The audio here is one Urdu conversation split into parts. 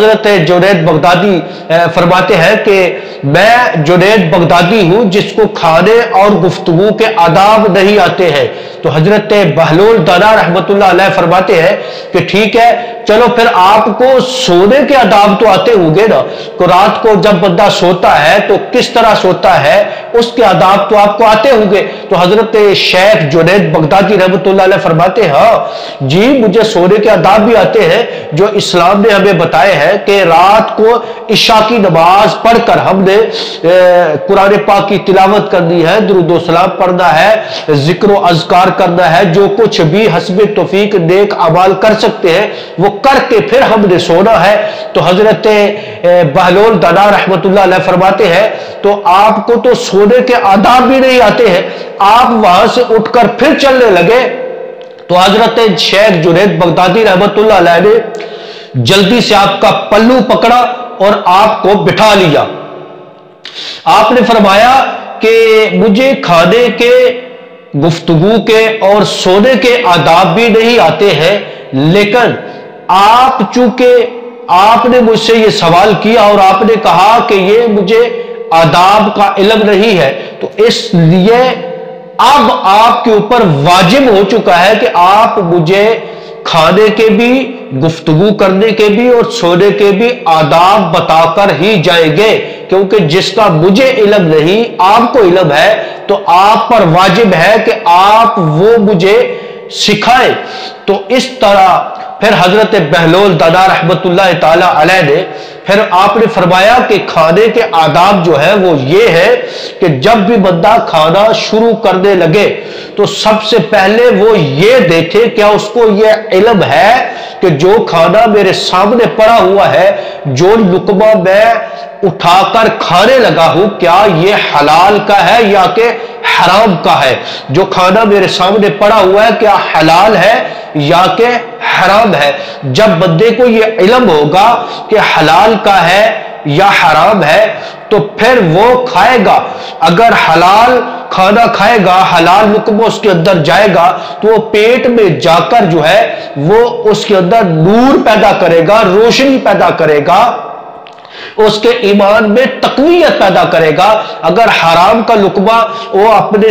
حضرت جنید بغدادی فرماتے ہیں کہ میں جنید بغدادی ہوں جس کو کھانے اور گفتگو کے آداب نہیں آتے ہیں۔ تو حضرت بہلول دانا رحمت اللہ علیہ فرماتے ہیں کہ ٹھیک ہے، چلو پھر آپ کو سونے کے آداب تو آتے ہوں گے نا، کہ رات کو جب بندہ سوتا ہے تو کس طرح سوتا ہے، اس کے آداب تو آپ کو آتے ہوں گے۔ تو حضرت شیخ جنید بغدادی رحمت اللہ علیہ فرماتے ہیں ہاں جی، مجھے سونے کے آداب بھی آتے ہیں جو اسلام نے ہمیں بتائے ہیں کہ رات کو عشاء کی نماز پڑھ کر ہم نے قرآن پاک کی تلاوت کرنی ہے، درود و سلام پڑھنا ہے، ذکر و اذکار کرنا ہے، جو کچھ بھی حسب توفیق نیک اعمال کر سکتے ہیں وہ کر کے پھر ہم نے سونا ہے۔ تو حضرت بہلول دانا رحمت اللہ علیہ فرماتے ہیں تو آپ کو تو سونے کے آداب بھی نہیں آتے ہیں، آپ وہاں سے اٹھ کر پھر چلنے لگے۔ تو حضرت شیخ جنید بغدادی رحمت اللہ علیہ نے جلدی سے آپ کا پلو پکڑا اور آپ کو بٹھا لیا۔ آپ نے فرمایا کہ مجھے کھانے کے، گفتگو کے اور سونے کے آداب بھی نہیں آتے ہیں، لیکن آپ چونکہ آپ نے مجھ سے یہ سوال کیا اور آپ نے کہا کہ یہ مجھے آداب کا علم نہیں ہے، تو اس لیے اب آپ کے اوپر واجب ہو چکا ہے کہ آپ مجھے کھانے کے بھی، گفتگو کرنے کے بھی اور سونے کے بھی آداب بتا کر ہی جائیں گے، کیونکہ جس کا مجھے علم نہیں آپ کو علم ہے تو آپ پر واجب ہے کہ آپ وہ مجھے سکھائیں۔ تو اس طرح پھر حضرت بہلول دانا رحمت اللہ تعالی علیہ نے پھر آپ نے فرمایا کہ کھانے کے آداب جو ہے وہ یہ ہے کہ جب بھی بندہ کھانا شروع کرنے لگے تو سب سے پہلے وہ یہ دیکھے کیا اس کو یہ علم ہے کہ جو کھانا میرے سامنے پڑا ہوا ہے، جو لقمہ میں اٹھا کر کھانے لگا ہوں، کیا یہ حلال کا ہے یا کہ حرام کا ہے؟ جو کھانا میرے سامنے پڑا ہوا ہے کیا حلال ہے یا کہ حرام ہے؟ جب بندے کو یہ علم ہوگا کہ حلال کا ہے یا حرام ہے تو پھر وہ کھائے گا۔ اگر حلال کھانا کھائے گا، حلال لقمہ اس کے اندر جائے گا تو وہ پیٹ میں جا کر جو ہے وہ اس کے اندر نور پیدا کرے گا، روشنی پیدا کرے گا، اس کے ایمان میں تقویت پیدا کرے گا۔ اگر حرام کا لقمہ وہ اپنے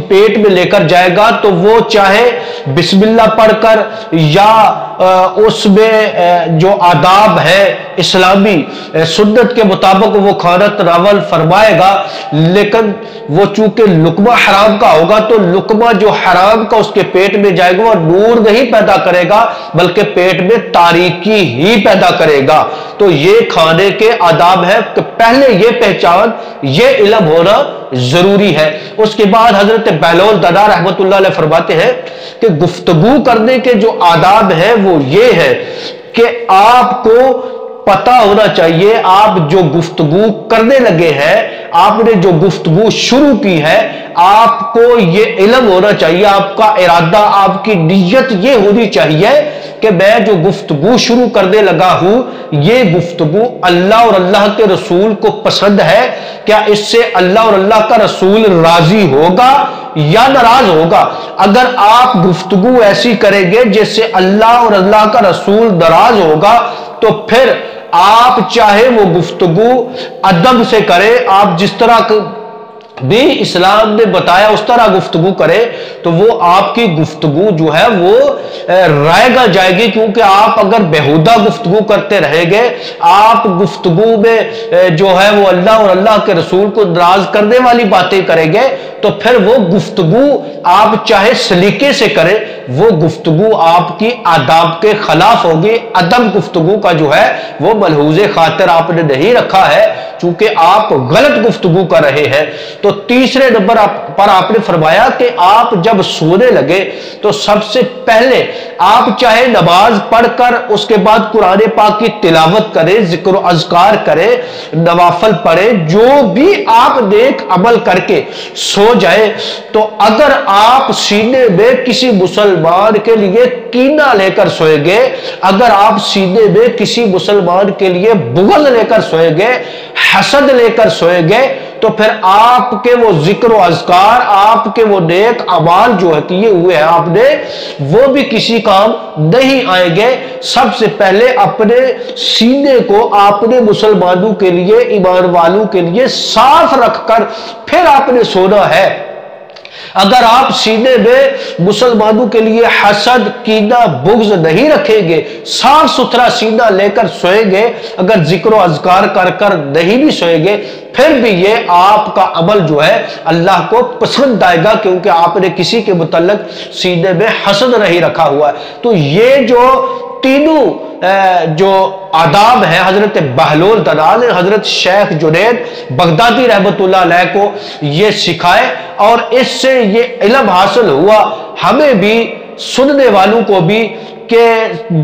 پیٹ میں لے کر جائے گا تو وہ چاہے بسم اللہ پڑھ کر یا اس میں جو آداب ہے اسلامی سنت کے مطابق وہ کھانا تناول فرمائے گا، لیکن وہ چونکہ لقمہ حرام کا ہوگا تو لقمہ جو حرام کا اس کے پیٹ میں جائے گا وہ نور نہیں پیدا کرے گا بلکہ پیٹ میں تاریکی ہی پیدا کرے گا۔ تو یہ کھانے کے آداب ہے کہ پہلے یہ پہچان، یہ علم ہونا ضروری ہے۔ اس کے بعد حضرت بہلول دانا رحمت اللہ علیہ فرماتے ہیں کہ گفتگو کرنے کے جو آداب ہیں وہ یہ ہے کہ آپ کو پتہ ہونا چاہیے آپ جو گفتگو کرنے لگے ہیں، آپ نے جو گفتگو شروع کی ہے، آپ کو یہ علم ہونا چاہیے، آپ کا ارادہ، آپ کی نیت یہ ہونی چاہیے کہ میں جو گفتگو شروع کرنے لگا ہوں یہ گفتگو اللہ اور اللہ کے رسول کو پسند ہے، کیا اس سے اللہ اور اللہ کا رسول راضی ہوگا یا ناراض ہوگا؟ اگر آپ گفتگو ایسی کریں گے جس سے اللہ اور اللہ کا رسول ناراض ہوگا تو پھر آپ چاہے وہ گفتگو ادب سے کریں، آپ جس طرح بھی اسلام نے بتایا اس طرح گفتگو کرے تو وہ آپ کی گفتگو جو ہے وہ رائے گا جائے گی، کیونکہ آپ اگر بیہودہ گفتگو کرتے رہیں گے، آپ گفتگو میں جو ہے وہ اللہ اور اللہ کے رسول کو ناراض کرنے والی باتیں کریں گے تو پھر وہ گفتگو آپ چاہے سلیقے سے کریں وہ گفتگو آپ کی آداب کے خلاف ہوگی۔ ادب گفتگو کا جو ہے وہ ملحوظ خاطر آپ نے نہیں رکھا ہے چونکہ آپ غلط گفتگو کر رہے ہیں۔ تو تیسرے نمبر پر آپ نے فرمایا کہ آپ جب سونے لگے تو سب سے پہلے آپ چاہے نماز پڑھ کر اس کے بعد قرآن پاک کی تلاوت کریں، ذکر و اذکار کریں، نوافل پڑھیں، جو بھی آپ نیک عمل کر کے سو جائے، تو اگر آپ سینے میں کسی مسلمان کے لیے کینہ لے کر سوئیں گے، اگر آپ سینے میں کسی مسلمان کے لیے بغض لے کر سوئیں گے، حسد لے کر سوئیں گے، تو پھر آپ کے وہ ذکر و اذکار، آپ کے وہ نیک اعمال جو ہے کیے ہوئے ہیں آپ نے، وہ بھی کسی کام نہیں آئیں گے۔ سب سے پہلے اپنے سینے کو آپ نے مسلمانوں کے لیے، ایمان والوں کے لیے صاف رکھ کر پھر آپ نے سونا ہے۔ اگر آپ سینے میں مسلمانوں کے لیے حسد، کینہ، بغض نہیں رکھیں گے، صاف ستھرا سینہ لے کر سوئیں گے، اگر ذکر و اذکار کر کر نہیں بھی سوئیں گے، پھر بھی یہ آپ کا عمل جو ہے اللہ کو پسند آئے گا، کیونکہ آپ نے کسی کے متعلق سینے میں حسد نہیں رکھا ہوا ہے۔ تو یہ جو تینوں جو آداب ہیں حضرت بہلول دنان نے حضرت شیخ جنید بغدادی رحمت اللہ علیہ کو یہ سکھائے، اور اس سے یہ علم حاصل ہوا ہمیں بھی، سننے والوں کو بھی، کہ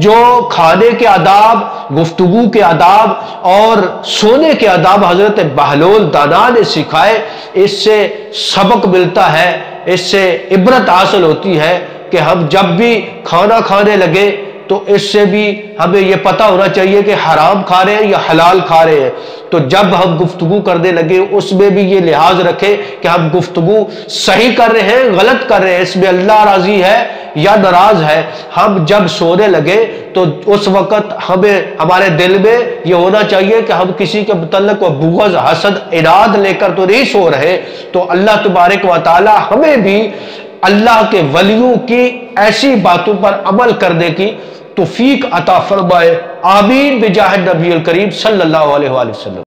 جو کھانے کے آداب، گفتگو کے آداب اور سونے کے آداب حضرت بہلول دانا نے سکھائے، اس سے سبق ملتا ہے، اس سے عبرت حاصل ہوتی ہے کہ ہم جب بھی کھانا کھانے لگے تو اس سے بھی ہمیں یہ پتہ ہونا چاہیے کہ حرام کھا رہے ہیں یا حلال کھا رہے ہیں۔ تو جب ہم گفتگو کرنے لگے اس میں بھی یہ لحاظ رکھیں کہ ہم گفتگو صحیح کر رہے ہیں، غلط کر رہے ہیں، اس میں اللہ راضی ہے یا ناراض ہے۔ ہم جب سونے لگے تو اس وقت ہمیں، ہمارے دل میں یہ ہونا چاہیے کہ ہم کسی کے متعلق بغض، حسد، عناد لے کر تو نہیں سو رہے۔ تو اللہ تبارک و تعالی ہمیں بھی اللہ کے ولیوں کی ایسی باتوں پر عمل کرنے کی توفیق عطا فرمائے۔ آمین بجاہ نبی الکریم صلی اللہ علیہ وآلہ وسلم۔